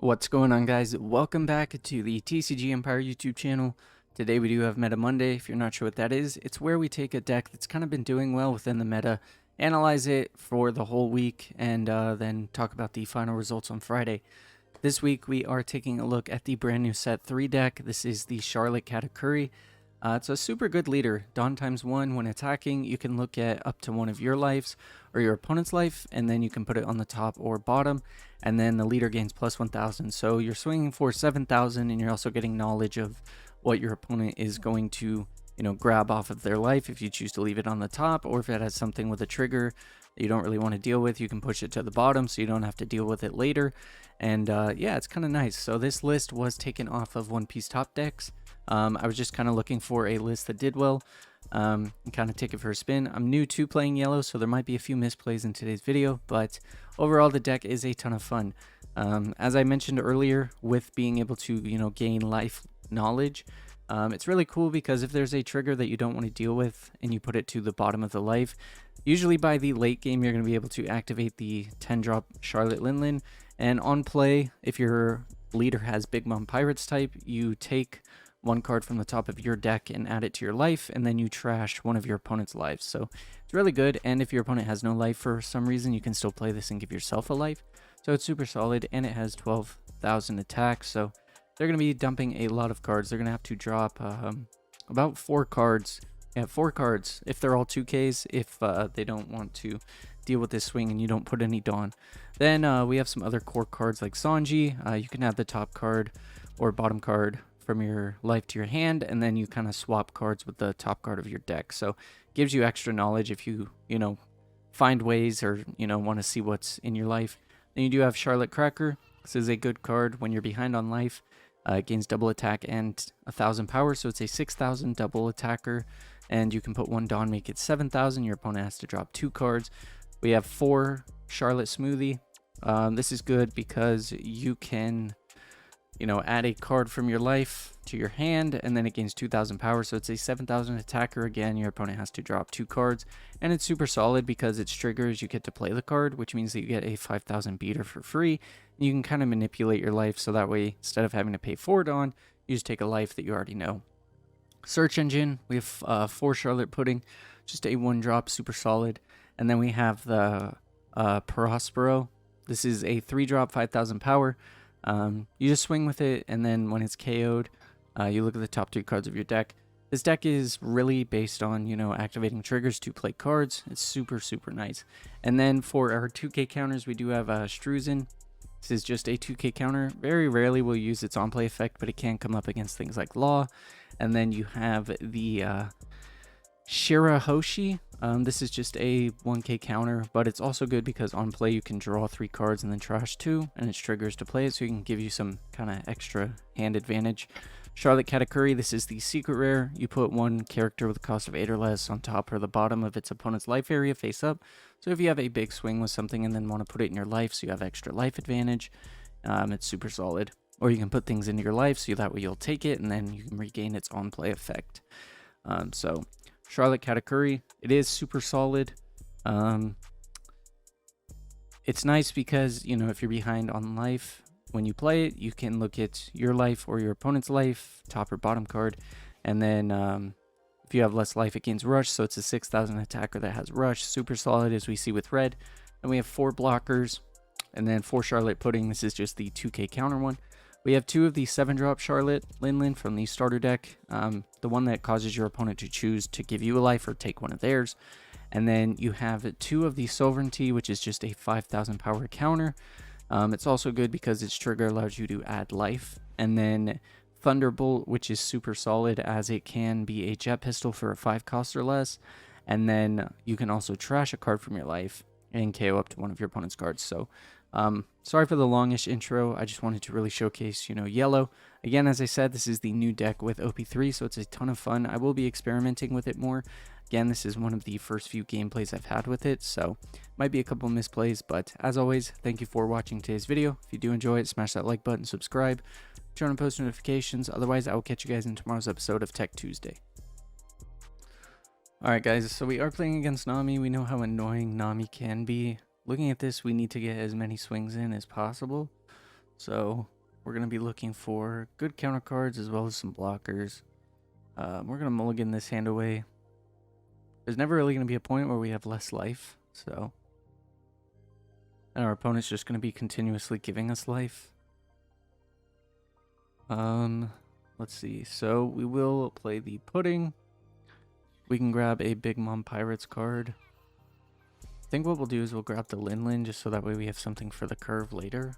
What's going on, guys? Welcome back to the TCG Empire YouTube channel. Today we do have Meta Monday. If you're not sure what that is, it's where we take a deck that's kind of been doing well within the meta, analyze it for the whole week, and then talk about the final results on Friday. This week we are taking a look at the brand new set 3 deck. This is the Charlotte Katakuri. It's a super good leader. Dawn ×1 when attacking, you can look at up to one of your lives or your opponent's life, and then you can put it on the top or bottom, and then the leader gains plus 1000. So you're swinging for 7000, and you're also getting knowledge of what your opponent is going to, grab off of their life if you choose to leave it on the top, or if it has something with a trigger that you don't really want to deal with, you can push it to the bottom so you don't have to deal with it later. And yeah, it's kind of nice. So this list was taken off of One Piece top decks. I was just kind of looking for a list that did well, and kind of take it for a spin. I'm new to playing yellow, so there might be a few misplays in today's video, but overall the deck is a ton of fun. As I mentioned earlier, with being able to gain life knowledge, it's really cool because if there's a trigger that you don't want to deal with and you put it to the bottom of the life, usually by the late game you're going to be able to activate the 10-drop Charlotte Linlin, and on play, if your leader has Big Mom Pirates type, you take one card from the top of your deck and add it to your life, and then you trash one of your opponent's lives. So it's really good, and if your opponent has no life for some reason, you can still play this and give yourself a life. So it's super solid, and it has 12,000 attack, so they're going to be dumping a lot of cards. They're going to have to drop about 4 cards. Yeah, 4 cards if they're all 2Ks, if they don't want to deal with this swing and you don't put any Dawn. Then we have some other core cards like Sanji. You can add the top card or bottom card from your life to your hand, and then you kind of swap cards with the top card of your deck. So it gives you extra knowledge if you, find ways or, want to see what's in your life. Then you do have Charlotte Cracker. This is a good card when you're behind on life. It gains double attack and 1000 power, so it's a 6000 double attacker, and you can put 1 Dawn, make it 7000. Your opponent has to drop 2 cards. We have 4 Charlotte Smoothie. This is good because you can add a card from your life to your hand, and then it gains 2000 power, so it's a 7000 attacker. Again, your opponent has to drop 2 cards, and it's super solid because its triggers, you get to play the card, which means that you get a 5000 beater for free. You can kind of manipulate your life, so that way, instead of having to pay 4 Dawn, you just take a life that you already know. Search Engine, we have 4 Charlotte Pudding, just a 1-drop, super solid. And then we have the Prospero. This is a 3-drop, 5000 power. You just swing with it, and then when it's KO'd, you look at the top 2 cards of your deck. This deck is really based on, activating triggers to play cards. It's super, super nice. And then for our 2K counters, we do have Struzen. This is just a 2K counter. Very rarely will you use its on-play effect, but it can come up against things like Law. And then you have the Shirahoshi. This is just a 1K counter, but it's also good because on play you can draw 3 cards and then trash 2, and it's triggers to play it, so you can give you some kind of extra hand advantage. Charlotte Katakuri, this is the secret rare. You put 1 character with a cost of 8 or less on top or the bottom of its opponent's life area face up. So if you have a big swing with something and then want to put it in your life so you have extra life advantage, it's super solid. Or you can put things into your life so that way you'll take it and then you can regain its on play effect. So Charlotte Katakuri, it is super solid. It's nice because, if you're behind on life, when you play it, you can look at your life or your opponent's life, top or bottom card, and then if you have less life, it gains rush, so it's a 6000 attacker that has rush, super solid as we see with red. And we have 4 blockers, and then 4 Charlotte Pudding. This is just the 2K counter one. We have 2 of the 7-drop Charlotte Linlin from the starter deck, the one that causes your opponent to choose to give you a life or take one of theirs. And then you have 2 of the Sovereignty, which is just a 5000 power counter. It's also good because its trigger allows you to add life. And then Thunderbolt, which is super solid as it can be a jet pistol for a 5 cost or less. And then you can also trash a card from your life and KO up to one of your opponent's cards. So sorry for the longish intro. I just wanted to really showcase, yellow. Again, as I said, this is the new deck with OP3, so it's a ton of fun. I will be experimenting with it more. Again, this is one of the first few gameplays I've had with it, so might be a couple misplays, but as always, thank you for watching today's video. If you do enjoy it, smash that like button, subscribe, turn on post notifications. Otherwise, I will catch you guys in tomorrow's episode of Tech Tuesday. Alright guys, so we are playing against Nami. We know how annoying Nami can be. Looking at this, we need to get as many swings in as possible. So we're going to be looking for good counter cards as well as some blockers. We're going to mulligan this hand away. There's never really going to be a point where we have less life, so... And our opponent's just going to be continuously giving us life. Let's see. So we will play the pudding. We can grab a Big Mom Pirates card. I think what we'll do is we'll grab the Lin just so that way we have something for the curve later.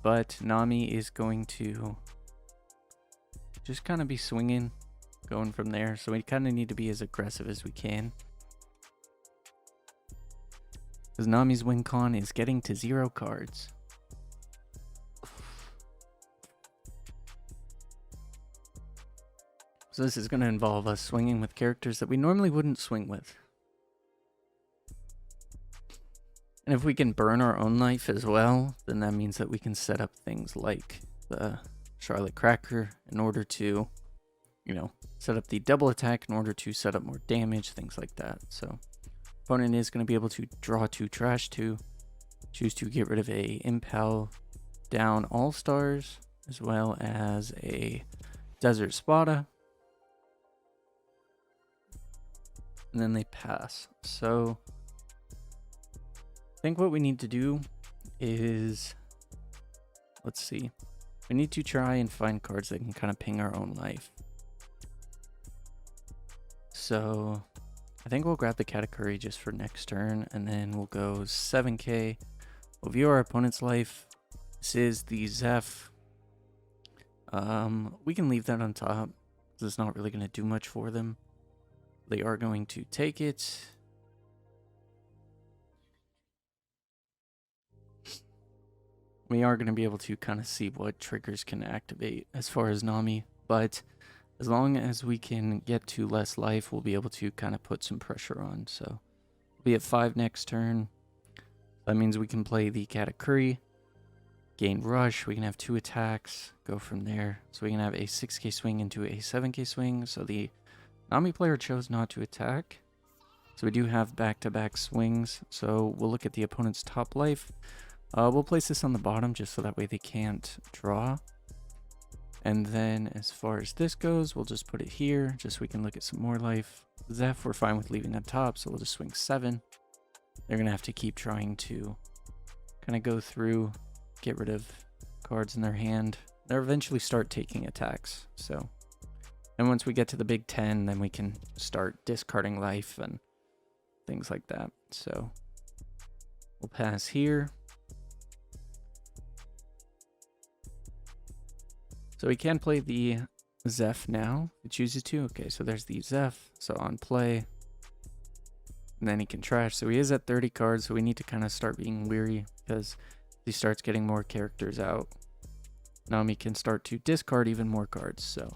But Nami is going to just kind of be swinging, going from there. So we kind of need to be as aggressive as we can. Because Nami's win con is getting to 0 cards. So this is going to involve us swinging with characters that we normally wouldn't swing with. And if we can burn our own life as well, then that means that we can set up things like the Charlotte Cracker in order to, you know, set up the double attack in order to set up more damage, things like that. So opponent is going to be able to draw 2 trash 2, choose to get rid of a Impel down All Stars, as well as a Desert Spada. And then they pass. So I think what we need to do is, let's see, we need to try and find cards that can kind of ping our own life. So I think we'll grab the Katakuri just for next turn, and then we'll go 7k. We'll view our opponent's life. This is the Zeph. We can leave that on top because it's not really going to do much for them. They are going to take it. We are going to be able to kind of see what triggers can activate as far as Nami, but as long as we can get to less life, we'll be able to kind of put some pressure on. So we'll be at 5 next turn. That means we can play the Katakuri, gain rush, we can have 2 attacks, go from there. So we can have a 6k swing into a 7k swing. So the Nami player chose not to attack. So we do have back-to-back swings. So we'll look at the opponent's top life. We'll place this on the bottom just so that way they can't draw. And then as far as this goes, we'll just put it here just so we can look at some more life. Zeph, we're fine with leaving on top, so we'll just swing 7. They're going to have to keep trying to kind of go through, get rid of cards in their hand. They'll eventually start taking attacks. So, and once we get to the big 10, then we can start discarding life and things like that. So we'll pass here. So we can play the Zeph now. If he chooses to. Okay, so there's the Zeph. So on play. And then he can trash. So he is at 30 cards. So we need to kind of start being weary because he starts getting more characters out. Nami can start to discard even more cards. So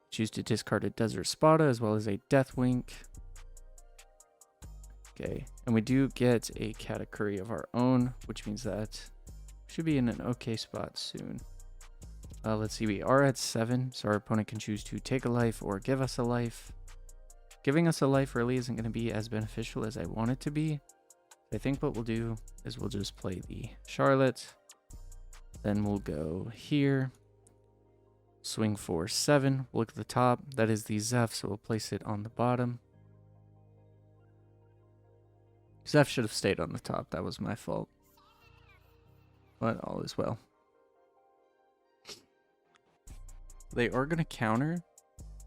choose to discard a Desert Spada as well as a Deathwink. Okay, and we do get a Katakuri of our own, which means that we should be in an okay spot soon. Let's see, we are at 7, so our opponent can choose to take a life or give us a life. Giving us a life really isn't going to be as beneficial as I want it to be. I think what we'll do is we'll just play the Charlotte. Then we'll go here. Swing for 7. We'll look at the top. That is the Zeph, so we'll place it on the bottom. Zeph should have stayed on the top. That was my fault. But all is well. They are going to counter.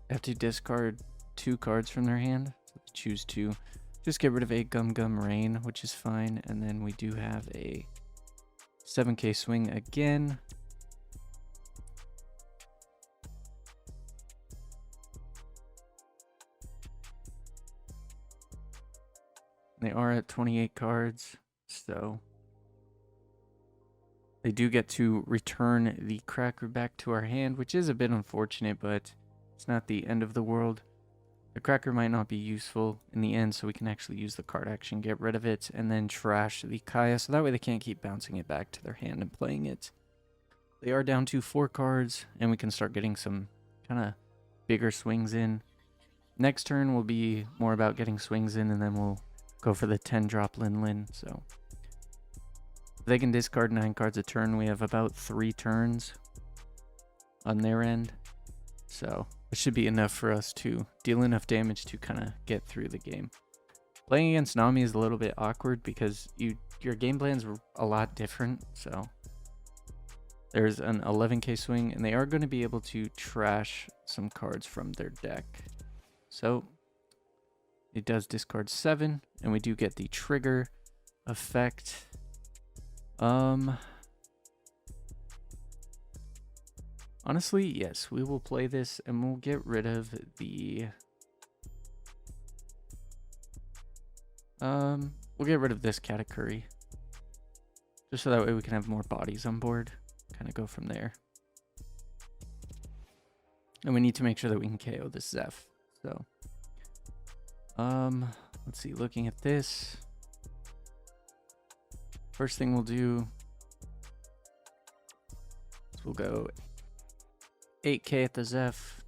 They have to discard 2 cards from their hand. So choose to just get rid of a Gum Gum Rain, which is fine. And then we do have a 7k swing again. They are at 28 cards, so they do get to return the Cracker back to our hand, which is a bit unfortunate, but it's not the end of the world. The Cracker might not be useful in the end, so we can actually use the card action, get rid of it, and then trash the Kaya, so that way they can't keep bouncing it back to their hand and playing it. They are down to 4 cards, and we can start getting some kind of bigger swings in. Next turn will be more about getting swings in, and then we'll go for the 10 drop Lin. So They can discard 9 cards a turn. We have about 3 turns on their end. So it should be enough for us to deal enough damage to kind of get through the game. Playing against Nami is a little bit awkward because your game plan's a lot different. So there's an 11k swing, and they are going to be able to trash some cards from their deck. So it does discard 7, and we do get the trigger effect. Honestly, yes, we will play this, and we'll get rid of the we'll get rid of this Katakuri, just so that way we can have more bodies on board. Kind of go from there. And we need to make sure that we can KO this Zeph. So, let's see. Looking at this, first thing we'll do is we'll go 8k at the Zeph.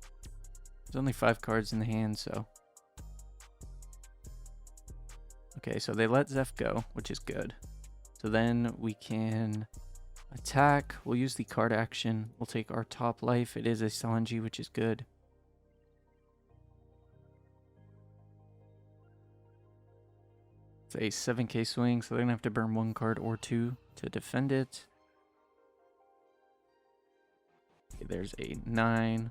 There's only 5 cards in the hand, so. Okay, so they let Zeph go, which is good. So then we can attack. We'll use the card action. We'll take our top life. It is a Sanji, which is good. It's a 7k swing, so they're going to have to burn 1 card or 2 to defend it. Okay, there's a 9.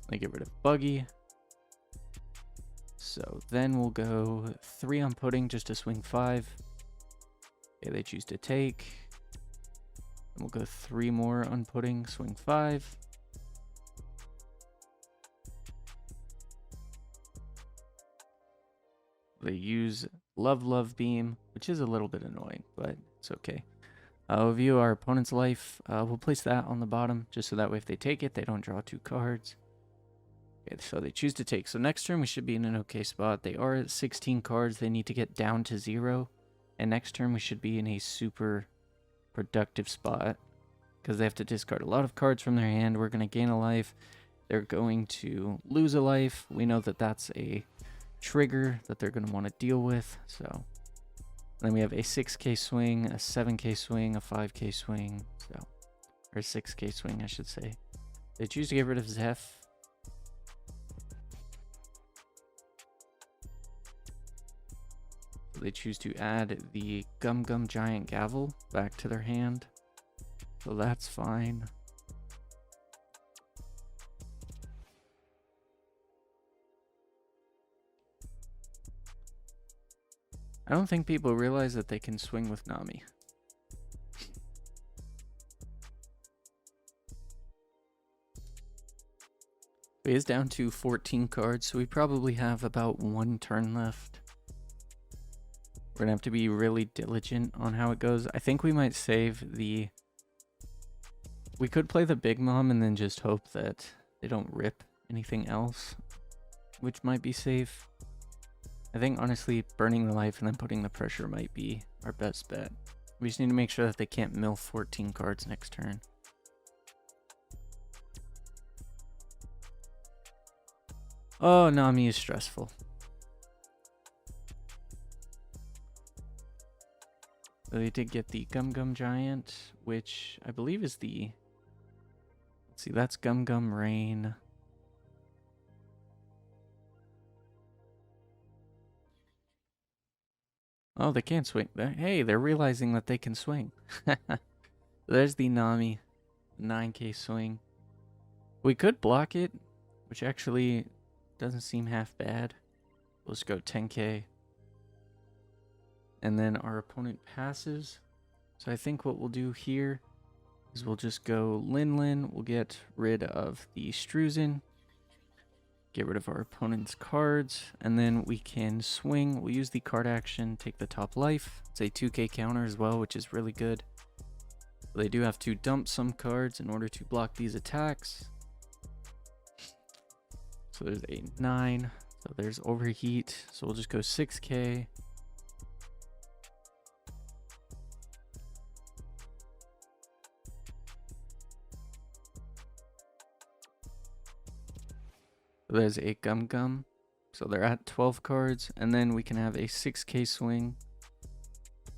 They get rid of Buggy. So then we'll go 3 on Pudding just to swing 5. Okay, they choose to take. And we'll go 3 more on Pudding, swing 5. They use Love Beam, which is a little bit annoying, but it's okay. We'll view our opponent's life. We'll place that on the bottom, just so that way if they take it, they don't draw 2 cards. Okay, so they choose to take. So next turn, we should be in an okay spot. They are at 16 cards. They need to get down to 0. And next turn, we should be in a super productive spot, because they have to discard a lot of cards from their hand. We're going to gain a life. They're going to lose a life. We know that that's a trigger that they're going to want to deal with. So then we have a 6k swing, a 7k swing, a 5k swing, so, or a 6k swing, I should say. They choose to get rid of Zeph. They choose to add the Gum Gum Giant Gavel back to their hand, so that's fine. I don't think people realize that they can swing with Nami. He is down to 14 cards, so we probably have about 1 turn left. We're gonna have to be really diligent on how it goes. I think we might save the... We could play the Big Mom and then just hope that they don't rip anything else, which might be safe. I think, honestly, burning the life and then putting the pressure might be our best bet. We just need to make sure that they can't mill 14 cards next turn. Oh, Nami is stressful. So they did get the Gum Gum Giant, which I believe is the... Let's see, that's Gum Gum Rain. Oh, they can't swing. Hey, they're realizing that they can swing. There's the Nami 9k swing. We could block it, which actually doesn't seem half bad. We'll just go 10k. And then our opponent passes. So I think what we'll do here is we'll just go Lin. We'll get rid of the Struzen. Get rid of our opponent's cards. And then we can swing. We'll use the card action, take the top life. It's a 2k counter as well, which is really good. They do have to dump some cards in order to block these attacks. So there's a 9. So there's overheat. So we'll just go 6k. There's a Gum Gum. So they're at 12 cards. And then we can have a 6k swing.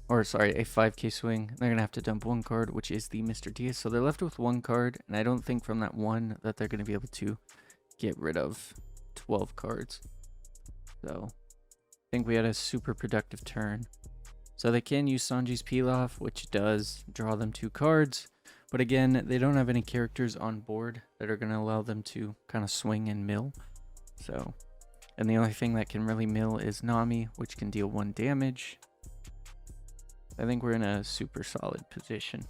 or sorry, a 5k swing. They're going to have to dump one card, which is the Mr. Diaz. So they're left with one card, and I don't think from that one that they're going to be able to get rid of 12 cards. So I think we had a super productive turn. So they can use Sanji's Pilaf, which does draw them 2 cards. But again, they don't have any characters on board that are going to allow them to kind of swing and mill. So, and the only thing that can really mill is Nami, which can deal 1 damage. I think we're in a super solid position.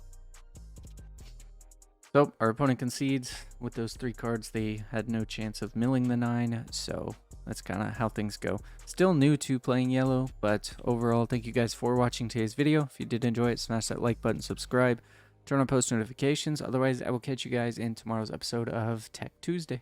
So our opponent concedes. With those 3 cards, they had no chance of milling the 9. So that's kind of how things go. Still new to playing yellow, but overall, thank you guys for watching today's video. If you did enjoy it, smash that like button, subscribe, turn on post notifications. Otherwise, I will catch you guys in tomorrow's episode of Tech Tuesday.